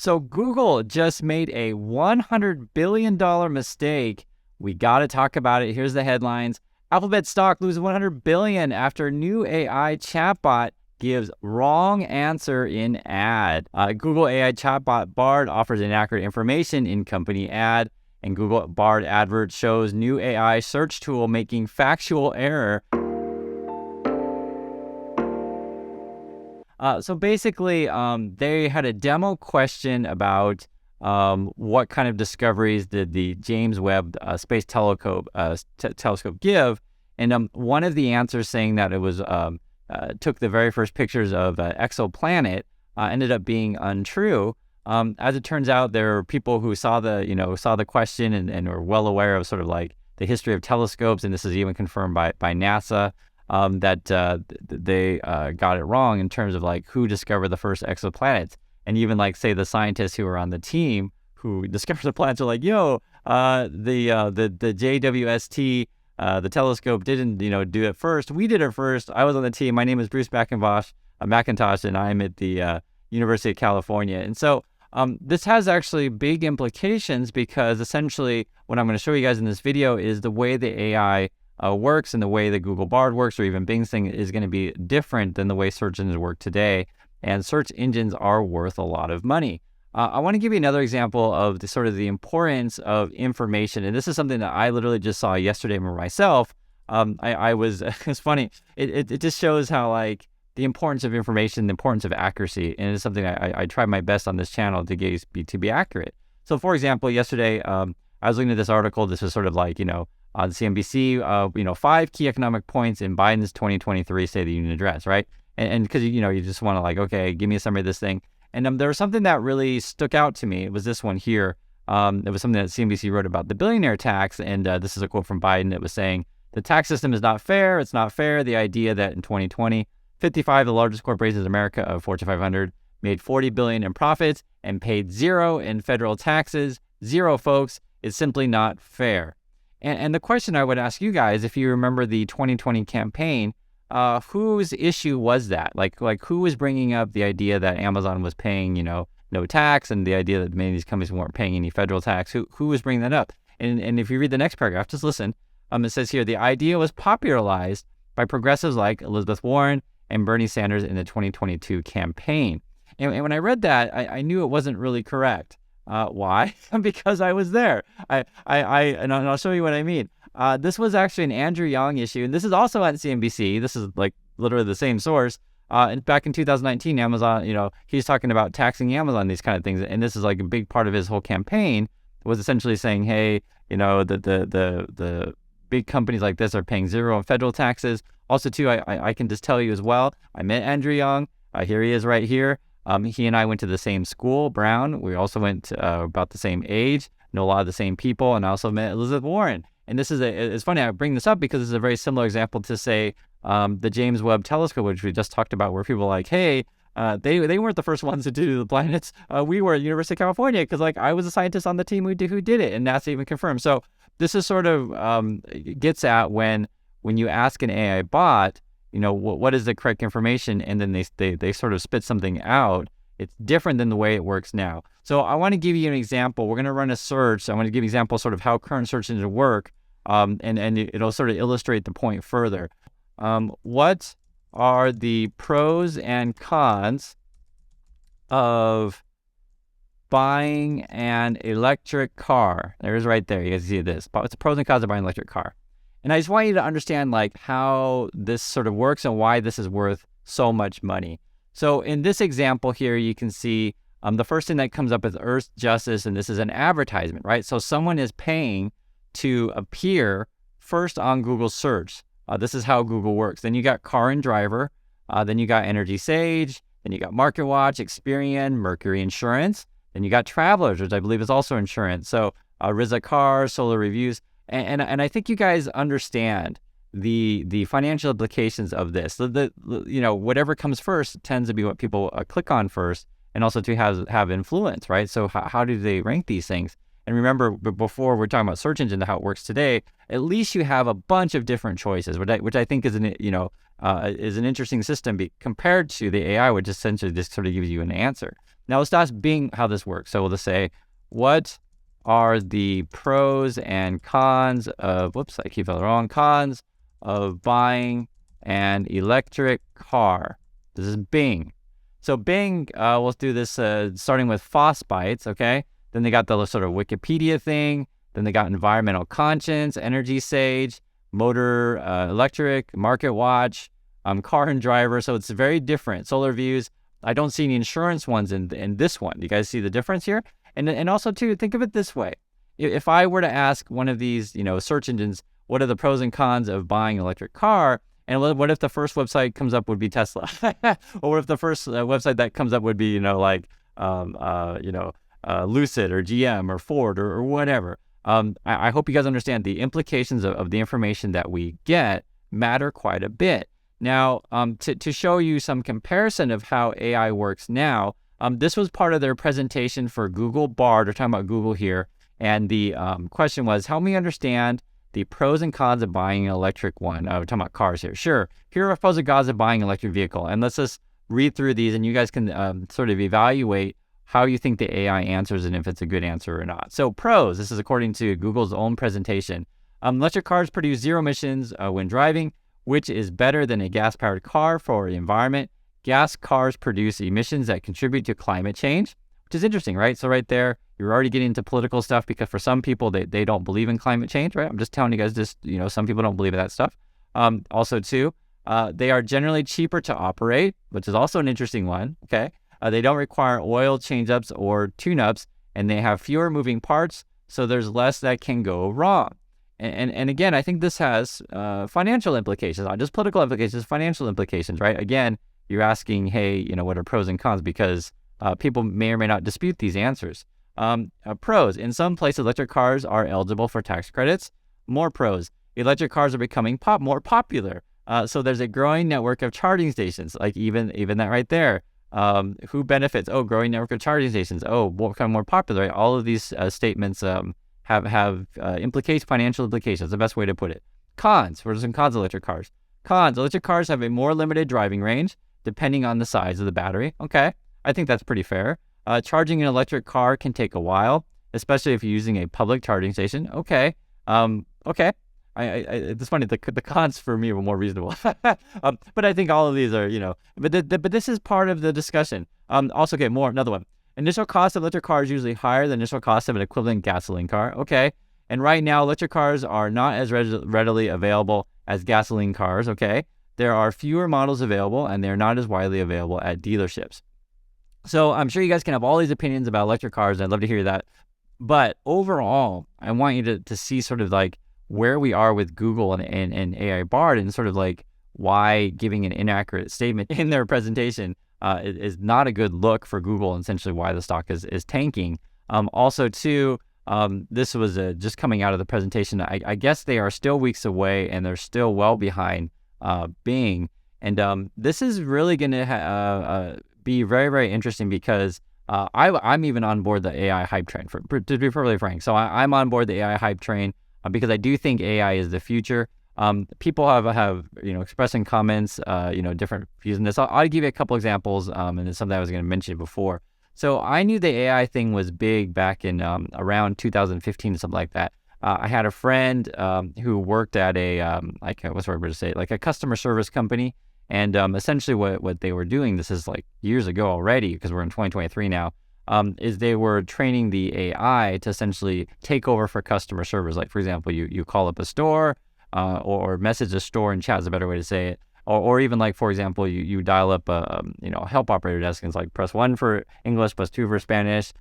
So Google just made a $100 billion mistake. We got to talk about it. Here's the headlines. Alphabet stock loses $100 billion after new AI chatbot gives wrong answer in ad. Google AI chatbot Bard offers inaccurate information in company ad, and Google Bard advert shows new AI search tool making factual error. So basically, they had a demo question about what kind of discoveries did the James Webb Space Telescope give, and one of the answers saying that it was took the very first pictures of exoplanet ended up being untrue. As it turns out, there are people who saw the question and were well aware of sort of like the history of telescopes, and this is even confirmed by NASA. That they got it wrong in terms of like who discovered the first exoplanets, and even like say the scientists who were on the team who discovered the planets are like, the JWST the telescope didn't do it first. We did it first. I was on the team. My name is Bruce McIntosh, and I'm at the University of California. And so this has actually big implications because essentially what I'm going to show you guys in this video is the way the AI works and the way the Google Bard works, or even Bing's thing, is going to be different than the way search engines work today. And search engines are worth a lot of money. I want to give you another example of the importance of information. And this is something that I literally just saw yesterday for myself. I was, it's funny. It just shows how like the importance of information, the importance of accuracy. And it's something I try my best on this channel to be accurate. So for example, yesterday, I was looking at this article. This was sort of like, on CNBC, 5 key economic points in Biden's 2023 State of the Union address, right? And because, you just want to like, okay, give me a summary of this thing. And there was something that really stuck out to me. It was this one here. It was something that CNBC wrote about the billionaire tax. And this is a quote from Biden. It was saying, the tax system is not fair. It's not fair. The idea that in 2020, 55 of the largest corporations in America of Fortune 500 made $40 billion in profits and paid $0 in federal taxes. $0, folks, is simply not fair. And the question I would ask you guys, if you remember the 2020 campaign, whose issue was that? Like who was bringing up the idea that Amazon was paying, no tax, and the idea that many of these companies weren't paying any federal tax? Who was bringing that up? And if you read the next paragraph, just listen. It says here, the idea was popularized by progressives like Elizabeth Warren and Bernie Sanders in the 2022 campaign. And when I read that, I knew it wasn't really correct. Why? Because I was there. And I'll show you what I mean. This was actually an Andrew Yang issue, and this is also on CNBC. This is like literally the same source. And back in 2019, Amazon, he's talking about taxing Amazon, these kind of things. And this is like a big part of his whole campaign was essentially saying, hey, the big companies like this are paying $0 in federal taxes. Also, too, I can just tell you as well, I met Andrew Yang. Here he is right here. He and I went to the same school, Brown. We also went about the same age, know a lot of the same people, and I also met Elizabeth Warren. And it's funny, I bring this up because it's a very similar example to, say, the James Webb Telescope, which we just talked about, where people are like, hey, they weren't the first ones to do the planets. We were at University of California because, like, I was a scientist on the team who did it, and NASA even confirmed. So this is sort of gets at when you ask an AI bot, what is the correct information, and then they sort of spit something out. It's different than the way it works now. So I want to give you an example. We're going to run a search. I want to give you an example sort of how current search engines work, and it'll sort of illustrate the point further. What are the pros and cons of buying an electric car? There's right there. You guys see this. It's the pros and cons of buying an electric car. And I just want you to understand like how this sort of works and why this is worth so much money. So in this example here, you can see the first thing that comes up is Earth Justice, and this is an advertisement, right? So someone is paying to appear first on Google search. This is how Google works. Then you got Car and Driver. Then you got Energy Sage. Then you got MarketWatch, Experian, Mercury Insurance. Then you got Travelers, which I believe is also insurance. So Rizza Cars, Solar Reviews. And I think you guys understand the financial implications of this. Whatever comes first tends to be what people click on first, and also to have influence, right? So how do they rank these things? And remember, before we're talking about search engine, how it works today, at least you have a bunch of different choices, which I think is an interesting system compared to the AI, which essentially just sort of gives you an answer. Now let's ask Bing how this works. So we'll just say, what are the pros and cons of, whoops, I keep it wrong, cons of buying an electric car? This is Bing. So Bing, we'll do this starting with Frostbites, okay? Then they got the sort of Wikipedia thing. Then they got environmental conscience, energy sage, motor electric, market watch, car and driver. So it's very different. Solar views. I don't see any insurance ones in this one. Do you guys see the difference here? And also too, think of it this way. If I were to ask one of these, search engines, what are the pros and cons of buying an electric car? And what if the first website comes up would be Tesla? Or what if the first website that comes up would be, Lucid or GM or Ford or whatever. I hope you guys understand the implications of the information that we get matter quite a bit. Now, to show you some comparison of how AI works now, this was part of their presentation for Google Bard. We're talking about Google here. And the question was, help me understand the pros and cons of buying an electric one. We're talking about cars here. Sure. Here are pros and cons of buying an electric vehicle. And let's just read through these and you guys can sort of evaluate how you think the AI answers and if it's a good answer or not. So pros, this is according to Google's own presentation. Electric cars produce zero emissions when driving, which is better than a gas-powered car for the environment. Gas cars produce emissions that contribute to climate change, which is interesting, right? So right there, you're already getting into political stuff because for some people, they don't believe in climate change, right? I'm just telling you guys some people don't believe in that stuff. Also too, they are generally cheaper to operate, which is also an interesting one, okay? They don't require oil change-ups or tune-ups, and they have fewer moving parts, so there's less that can go wrong. And again, I think this has financial implications, not just political implications, financial implications, right? Again, you're asking, hey, what are pros and cons? Because people may or may not dispute these answers. Pros, in some places, electric cars are eligible for tax credits. More pros, electric cars are becoming more popular. So there's a growing network of charging stations, like even that right there. Who benefits? Oh, growing network of charging stations. Oh, become more popular. Right? All of these statements have financial implications. The best way to put it. Cons. What are some cons of electric cars? Cons. Electric cars have a more limited driving range, depending on the size of the battery. Okay, I think that's pretty fair. Charging an electric car can take a while, especially if you're using a public charging station. Okay. Okay. It's funny. The cons for me were more reasonable, but I think all of these are, but this is part of the discussion. Also, okay, another one. Initial cost of electric cars is usually higher than initial cost of an equivalent gasoline car. Okay, and right now electric cars are not as readily available as gasoline cars. Okay, there are fewer models available, and they're not as widely available at dealerships. So I'm sure you guys can have all these opinions about electric cars, and I'd love to hear that. But overall, I want you to see sort of like where we are with Google and AI Bard, and sort of like why giving an inaccurate statement in their presentation is not a good look for Google, and essentially why the stock is tanking. Also, too, this was just coming out of the presentation. I guess they are still weeks away, and they're still well behind Bing. And this is really going to be very, very interesting because I'm even on board the AI hype train, to be perfectly frank. So I'm on board the AI hype train because I do think AI is the future. People have expressing comments, different views in this. I'll give you a couple examples, and it's something I was going to mention before. So I knew the AI thing was big back in around 2015 or something like that. I had a friend who worked at a like a customer service company, and essentially what they were doing, this is like years ago already because we're in 2023 now, is they were training the AI to essentially take over for customer service. Like, for example, you call up a store, or message a store in chat is a better way to say it. Or even like, for example, you dial up a help operator desk, and it's like press 1 for English, press 2 for Spanish,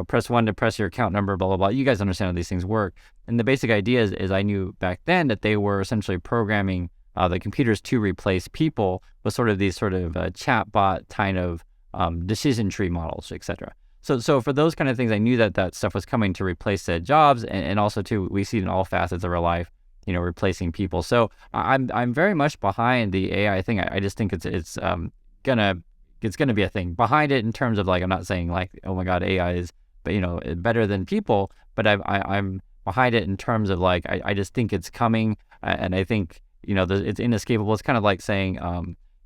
press 1 to press your account number, blah, blah, blah. You guys understand how these things work. And the basic idea is I knew back then that they were essentially programming the computers to replace people with sort of these sort of chatbot kind of decision tree models, etc. So for those kind of things, I knew that stuff was coming to replace said jobs, and also too, we see it in all facets of our life, replacing people. So I'm very much behind the AI thing. I just think it's gonna be a thing behind it in terms of like, I'm not saying like, oh my God, AI is better than people, but I'm behind it in terms of like, I just think it's coming, and I think it's inescapable. It's kind of like saying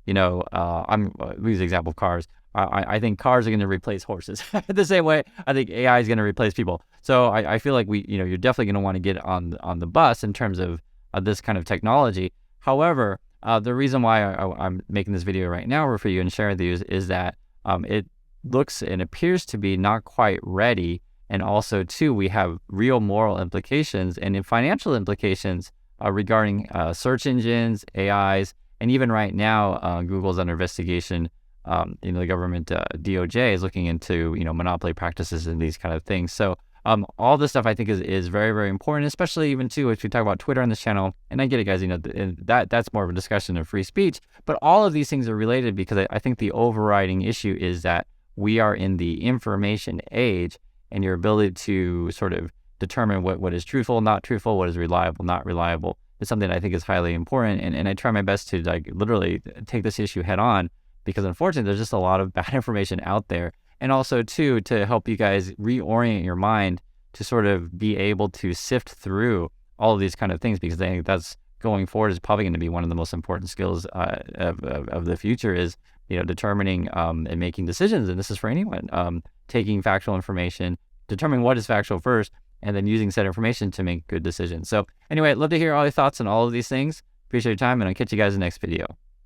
we use the example of cars. I think cars are going to replace horses the same way I think AI is going to replace people. So I feel like you're definitely going to want to get on the bus in terms of this kind of technology. However, the reason why I'm making this video right now for you and sharing these is that it looks and appears to be not quite ready. And also, too, we have real moral implications and in financial implications regarding search engines, AIs, and even right now, Google's under investigation. The government DOJ is looking into monopoly practices and these kind of things. So all this stuff I think is very, very important, especially even too if we talk about Twitter on this channel. And I get it, guys. That's more of a discussion of free speech. But all of these things are related because I think the overriding issue is that we are in the information age, and your ability to sort of determine what is truthful, not truthful, what is reliable, not reliable, is something I think is highly important. And I try my best to literally take this issue head on, because unfortunately there's just a lot of bad information out there. And also too, to help you guys reorient your mind to sort of be able to sift through all of these kind of things, because I think that's going forward is probably going to be one of the most important skills of the future is, determining and making decisions. And this is for anyone, taking factual information, determining what is factual first, and then using said information to make good decisions. So anyway, I'd love to hear all your thoughts on all of these things. Appreciate your time, and I'll catch you guys in the next video.